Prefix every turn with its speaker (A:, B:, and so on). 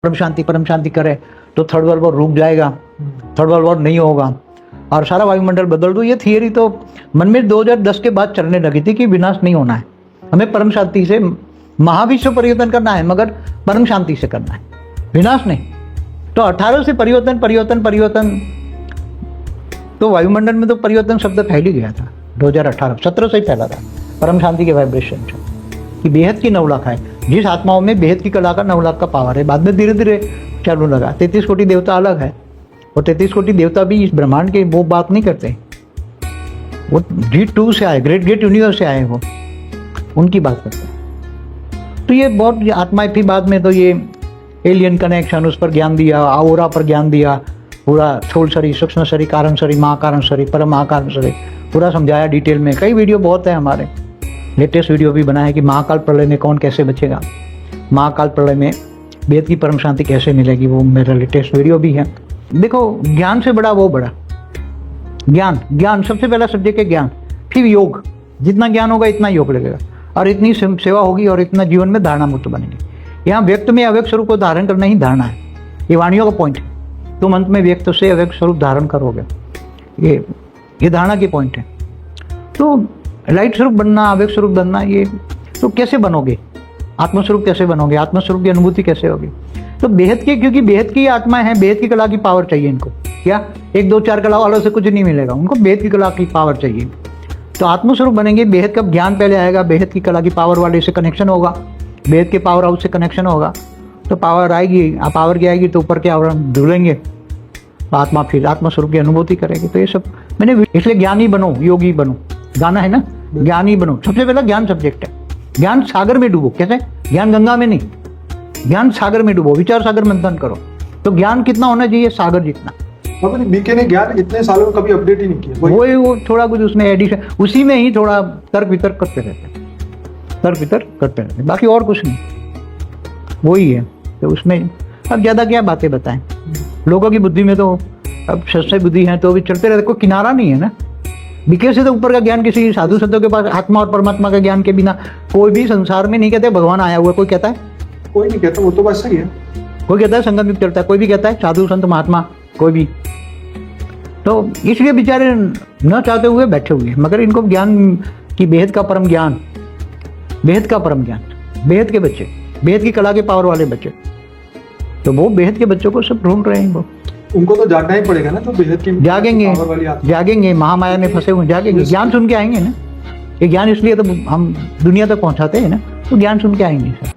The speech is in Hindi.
A: परम शांति करे तो थर्ड वर्ल्ड वॉर रुक जाएगा, थर्ड वर्ल्ड वॉर नहीं होगा और सारा वायुमंडल बदल दो। ये थियरी तो मन में 2010 के बाद चलने लगी थी कि विनाश नहीं होना है, हमें परम शांति से महाविश्व परिवर्तन करना है, मगर परम शांति से करना है, विनाश नहीं। तो 18 से परिवर्तन तो वायुमंडल में तो परिवर्तन शब्द फैल ही गया था 2018 17 से ही फैला था परम शांति के वाइब्रेशन से कि बेहद की 9 लाख है। जिस आत्माओं में बेहद की कला का 9 लाख का पावर है, बाद में धीरे धीरे चालू लगा। 33 कोटि देवता अलग है, और 33 कोटि देवता भी इस ब्रह्मांड के वो बात नहीं करते, वो G2 से आए, ग्रेट यूनिवर्स से आए, वो उनकी बात करते हैं। तो ये बहुत आत्माएं थी। बाद में तो ये एलियन कनेक्शन, उस पर ज्ञान दिया, आउरा पर ज्ञान दिया, पूरा स्थूल शरीर, सूक्ष्म शरीर, कारण शरीर, महाकारण शरीर, परम महाकारण शरीर, पूरा समझाया डिटेल में। कई वीडियो बहुत है हमारे, लेटेस्ट वीडियो भी बना है कि महाकाल प्रलय में कौन कैसे बचेगा, महाकाल प्रलय में वेद की परम शांति कैसे मिलेगी, वो मेरा लेटेस्ट वीडियो भी है। देखो, ज्ञान से बड़ा वो बड़ा ज्ञान सबसे पहला सब्जेक्ट है ज्ञान, फिर योग। जितना ज्ञान होगा इतना योग लगेगा, और इतनी सेवा होगी, और इतना जीवन में धारणा मुक्त बनेंगे। यहाँ व्यक्त में अव्यक्त स्वरूप को धारण करना ही धारणा है, ये वाणियों का पॉइंट है। तुम अंत में व्यक्त से अव्यक्त स्वरूप धारण करोगे, ये धारणा की पॉइंट है। तो लाइट स्वरूप बनना, अव्यक्त स्वरूप बनना, ये तो कैसे बनोगे, आत्मस्वरूप कैसे बनोगे, आत्मस्वरूप की अनुभूति कैसे होगी। तो बेहद की, क्योंकि बेहद की आत्मा है, बेहद की कला की पावर चाहिए इनको। क्या 1 2 4 कला वालों से कुछ नहीं मिलेगा, उनको बेहद की कला की पावर चाहिए। तो आत्मस्वरूप बनेंगे, बेहद का ज्ञान पहले आएगा, बेहद की कला की पावर वाले से कनेक्शन होगा, बेहद के पावर हाउस से कनेक्शन होगा, तो पावर आएगी। पावर की आएगी तो ऊपर के आवरण धुलेंगे, आत्मा फिर आत्मस्वरूप की अनुभूति करेगी। तो ये सब मैंने, इसलिए ज्ञानी बनो, योगी बनो, गाना है ना, ज्ञानी बनो। सबसे पहला ज्ञान सब्जेक्ट है। ज्ञान सागर में डूबो, कैसे? ज्ञान गंगा में नहीं, ज्ञान सागर में डूबो, विचार सागर मंथन करो। तो ज्ञान कितना होना चाहिए? सागर जितना।
B: बीके ने ज्ञान इतने सालों में कभी अपडेट ही नहीं किया,
A: वो थोड़ा कुछ उसमें एडिशन, उसी में ही थोड़ा तर्क वितर्क करते रहते, बाकी और कुछ नहीं, वही है। तो उसमें अब ज़्यादा क्या बातें बताएं, लोगों की बुद्धि में तो अब सच्चाई बुद्धि है तो भी चलते रहते, कोई किनारा नहीं है ना। बीके से तो ऊपर का ज्ञान किसी साधु संतों के पास, आत्मा और परमात्मा का ज्ञान के बिना कोई भी संसार में नहीं कहते भगवान आया हुआ। कोई कहता है?
B: कोई नहीं कहता, वो तो बात सही है।
A: कोई कहता है संगम युग चलता है, कोई भी कहता है साधु संत महात्मा, कोई भी। तो इसलिए बेचारे न चाहते हुए बैठे हुए, मगर इनको ज्ञान की बेहद का परम ज्ञान, बेहद का परम ज्ञान, बेहद के बच्चे, बेहद की कला के पावर वाले बच्चे, तो वो बेहद के बच्चों को सब ढूंढ रहे हैं। वो
B: उनको तो जानना ही पड़ेगा ना, जो बेहद की
A: जागेंगे, महामाया में फंसे हुए जागेंगे, ज्ञान सुन के आएंगे ना। ये ज्ञान इसलिए तो हम दुनिया तक पहुंचाते हैं ना, तो ज्ञान सुन के आएंगे सर।